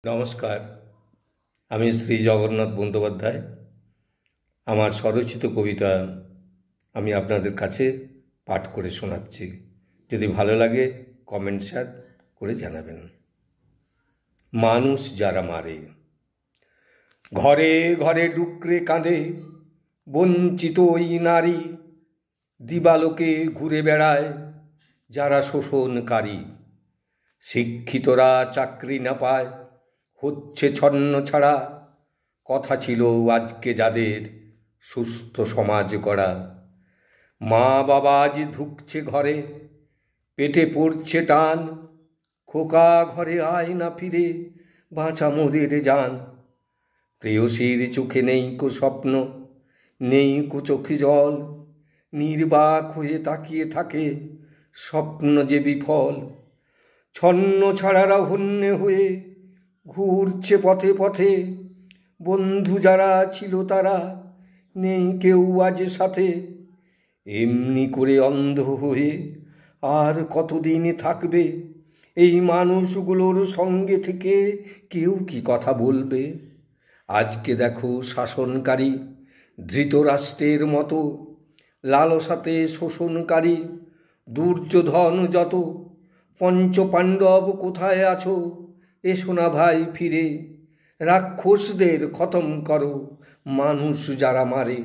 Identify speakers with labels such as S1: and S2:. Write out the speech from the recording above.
S1: নমস্কার, আমি শ্রী জগন্নাথ বন্দ্যোপাধ্যায়। আমার স্বরচিত কবিতা আমি আপনাদের কাছে পাঠ করে শোনাচ্ছি। যদি ভালো লাগে কমেন্ট শেয়ার করে জানাবেন। মানুষ যারা মারে। ঘরে ঘরে ডুকরে কাঁদে বঞ্চিত ওই নারী, দিবালোকে ঘুরে বেড়ায় যারা শোষণকারী। শিক্ষিতরা চাকরি না পায়, হচ্ছে ছন্ন ছাড়া। কথা ছিল আজকে যাদের সুস্থ সমাজ গড়া। মা বাবা আজ ঢুকছে ঘরে, পেটে পড়ছে টান। খোকা ঘরে আয় না ফিরে, বাঁচা মোদের জান। প্রেয়সীর চোখে নেই কো স্বপ্ন, নেই কো চোখে জল। নির্বাক হয়ে তাকিয়ে থাকে, স্বপ্ন যে বিফল। ছন্ন ছাড়ারা হন্যে হয়ে ঘুরছে পথে পথে। বন্ধু যারা ছিল তারা নেই কেউ আজ সাথে। এমনি করে অন্ধ হয়ে আর কতদিন থাকবে? এই মানুষগুলোর সঙ্গে থেকে কেউ কি কথা বলবে? আজকে দেখো শাসনকারী ধৃতরাষ্ট্রের মতো, লালসাতে শোষণকারী দুর্যোধন যত। পঞ্চপাণ্ডব কোথায় আছো? এসো না ভাই ফিরে। রাক্ষসদের খতম করো, মানুষ যারা মারে।